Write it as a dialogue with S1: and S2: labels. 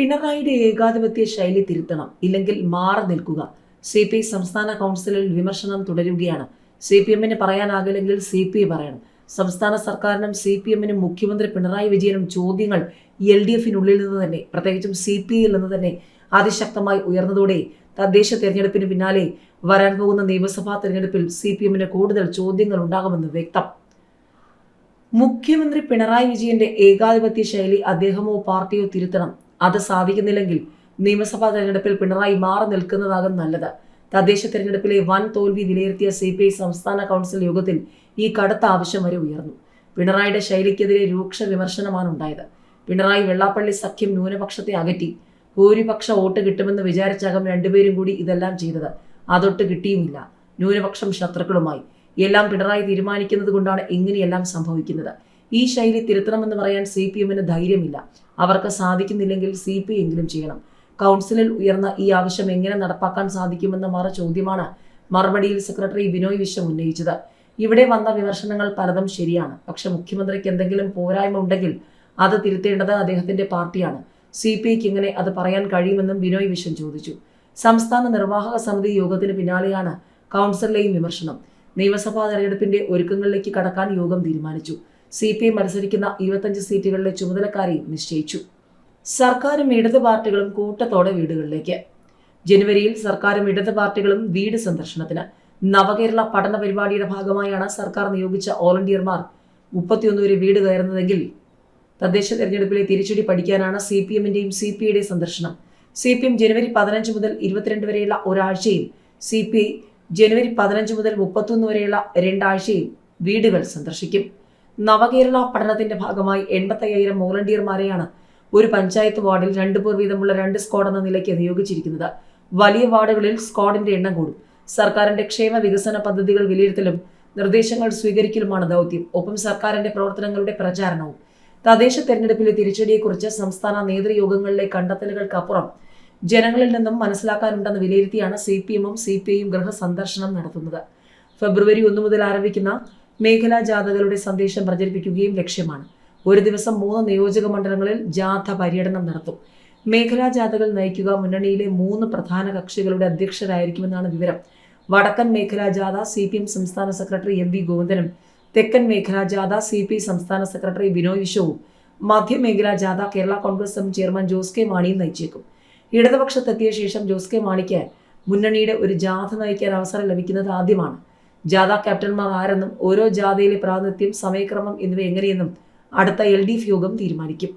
S1: പിണറായിയുടെ ഏകാധിപത്യ ശൈലി തിരുത്തണം, ഇല്ലെങ്കിൽ മാറി നിൽക്കുക. CPI സംസ്ഥാന കൗൺസിലിൽ വിമർശനം തുടരുകയാണ്. CPM-ന് പറയാനാകില്ലെങ്കിൽ CPI പറയണം. സംസ്ഥാന സർക്കാരിനും CPM-നും മുഖ്യമന്ത്രി പിണറായി വിജയനും ചോദ്യങ്ങൾ LDF-നുള്ളിൽ നിന്ന് തന്നെ, പ്രത്യേകിച്ചും CPI-യിൽ നിന്ന് തന്നെ അതിശക്തമായി ഉയർന്നതോടെ തദ്ദേശ തെരഞ്ഞെടുപ്പിന് പിന്നാലെ വരാൻ പോകുന്ന നിയമസഭാ തെരഞ്ഞെടുപ്പിൽ CPM-ന് കൂടുതൽ ചോദ്യങ്ങൾ ഉണ്ടാകുമെന്ന് വ്യക്തം. മുഖ്യമന്ത്രി പിണറായി വിജയന്റെ ഏകാധിപത്യ ശൈലി അദ്ദേഹമോ പാർട്ടിയോ തിരുത്തണം. അത് സാധിക്കുന്നില്ലെങ്കിൽ നിയമസഭാ തെരഞ്ഞെടുപ്പിൽ പിണറായി മാറി നിൽക്കുന്നതാകും നല്ലത്. തദ്ദേശ തെരഞ്ഞെടുപ്പിലെ വൻ തോൽവി വിലയിരുത്തിയ CPI സംസ്ഥാന കൗൺസിൽ യോഗത്തിൽ ഈ കടുത്ത ആവശ്യം വരെ ഉയർന്നു. പിണറായിയുടെ ശൈലിക്കെതിരെ രൂക്ഷ വിമർശനമാണ് ഉണ്ടായത്. പിണറായി വെള്ളാപ്പള്ളി സഖ്യം ന്യൂനപക്ഷത്തെ അകറ്റി ഭൂരിപക്ഷ വോട്ട് കിട്ടുമെന്ന് വിചാരിച്ചാകും രണ്ടുപേരും കൂടി ഇതെല്ലാം ചെയ്തത്. അതൊട്ട് കിട്ടിയുമില്ല. ന്യൂനപക്ഷം ശത്രുക്കളുമായി എല്ലാം പിണറായി തീരുമാനിക്കുന്നത് കൊണ്ടാണ് ഇങ്ങനെയെല്ലാം സംഭവിക്കുന്നത്. ഈ ശൈലി തിരുത്തണമെന്ന് പറയാൻ CPM-ന് ധൈര്യമില്ല. അവർക്ക് സാധിക്കുന്നില്ലെങ്കിൽ CPI എങ്കിലും ചെയ്യണം. കൗൺസിലിൽ ഉയർന്ന ഈ ആവശ്യം എങ്ങനെ നടപ്പാക്കാൻ സാധിക്കുമെന്ന ചോദ്യമാണ് മറുപടിയിൽ സെക്രട്ടറി ബിനോയ് വിശ്വം ഉന്നയിച്ചത്. ഇവിടെ വന്ന വിമർശനങ്ങൾ പലതും ശരിയാണ്. പക്ഷെ മുഖ്യമന്ത്രിക്ക് എന്തെങ്കിലും പോരായ്മ ഉണ്ടെങ്കിൽ അത് തിരുത്തേണ്ടത് അദ്ദേഹത്തിന്റെ പാർട്ടിയാണ്. CPIക്ക് എങ്ങനെ അത് പറയാൻ കഴിയുമെന്നും ബിനോയ് വിശ്വം ചോദിച്ചു. സംസ്ഥാന നിർവാഹക സമിതി യോഗത്തിന് പിന്നാലെയാണ് കൗൺസിലിലെയും വിമർശനം. നിയമസഭാ തെരഞ്ഞെടുപ്പിന്റെ ഒരുക്കങ്ങളിലേക്ക് കടക്കാൻ യോഗം തീരുമാനിച്ചു. CPI മത്സരിക്കുന്ന 25 സീറ്റുകളിലെ ചുമതലക്കാരെയും നിശ്ചയിച്ചു. സർക്കാരും ഇടത് പാർട്ടികളും കൂട്ടത്തോടെ വീടുകളിലേക്ക്. ജനുവരിയിൽ സർക്കാരും ഇടത് പാർട്ടികളും വീട് സന്ദർശനത്തിന്. നവകേരള പഠന പരിപാടിയുടെ ഭാഗമായാണ് സർക്കാർ നിയോഗിച്ച വോളണ്ടിയർമാർ 31 വരെ വീട് കയറുന്നതെങ്കിൽ തദ്ദേശ തെരഞ്ഞെടുപ്പിലെ തിരിച്ചടി പഠിക്കാനാണ് CPM-ന്റെയും CPI-യുടെയും സന്ദർശനം. CPM ജനുവരി 15 മുതൽ 22 വരെയുള്ള ഒരാഴ്ചയും CPI ജനുവരി 15 മുതൽ 31 വരെയുള്ള 2 ആഴ്ചയും വീടുകൾ സന്ദർശിക്കും. നവകേരള പഠനത്തിന്റെ ഭാഗമായി 85,000 വോളണ്ടിയർമാരെയാണ് ഒരു പഞ്ചായത്ത് വാർഡിൽ 2 പേർ വീതമുള്ള 2 സ്ക്വാഡ് എന്ന നിലയ്ക്ക് നിയോഗിച്ചിരിക്കുന്നത്. വലിയ വാർഡുകളിൽ സ്ക്വാഡിന്റെ എണ്ണം കൂടും. സർക്കാരിന്റെ ക്ഷേമ വികസന പദ്ധതികൾ വിലയിരുത്തലും നിർദ്ദേശങ്ങൾ സ്വീകരിക്കലുമാണ് ദൗത്യം. ഒപ്പം സർക്കാരിന്റെ പ്രവർത്തനങ്ങളുടെ പ്രചാരണവും. തദ്ദേശ തെരഞ്ഞെടുപ്പിലെ തിരിച്ചടിയെക്കുറിച്ച് സംസ്ഥാന നേതൃയോഗങ്ങളിലെ കണ്ടെത്തലുകൾക്കപ്പുറം ജനങ്ങളിൽ നിന്നും മനസ്സിലാക്കാനുണ്ടെന്ന് വിലയിരുത്തിയാണ് CPM-ഉം CPI-യും ഗൃഹസന്ദർശനം നടത്തുന്നത്. ഫെബ്രുവരി 1 മുതൽ ആരംഭിക്കുന്ന മേഖലാ ജാഥകളുടെ സന്ദേശം പ്രചരിപ്പിക്കുകയും ലക്ഷ്യമാണ്. ഒരു ദിവസം 3 നിയോജക മണ്ഡലങ്ങളിൽ ജാഥ പര്യടനം നടത്തും. മേഖലാ ജാഥകൾ നയിക്കുക മുന്നണിയിലെ 3 പ്രധാന കക്ഷികളുടെ അധ്യക്ഷരായിരിക്കുമെന്നാണ് വിവരം. വടക്കൻ മേഖലാ ജാഥ CPM സംസ്ഥാന സെക്രട്ടറി MV ഗോവിന്ദനും, തെക്കൻ മേഖലാ ജാഥ CPI സംസ്ഥാന സെക്രട്ടറി ബിനോയ് വിശ്വവും, മധ്യമേഖലാ ജാഥ Kerala Congress M chairman Jose K മാണിയും നയിച്ചേക്കും. ഇടതുപക്ഷത്തെത്തിയ ശേഷം ജോസ് കെ മാണിക്ക് മുന്നണിയുടെ ഒരു ജാഥ നയിക്കാൻ അവസരം ലഭിക്കുന്നത് ആദ്യമാണ്. ജാഥ ക്യാപ്റ്റന്മാർ ആരെന്നും ഓരോ ജാഥയിലെ പ്രാതിനിധ്യം, സമയക്രമം എന്നിവ എങ്ങനെയെന്നും അടുത്ത LDF യോഗം തീരുമാനിക്കും.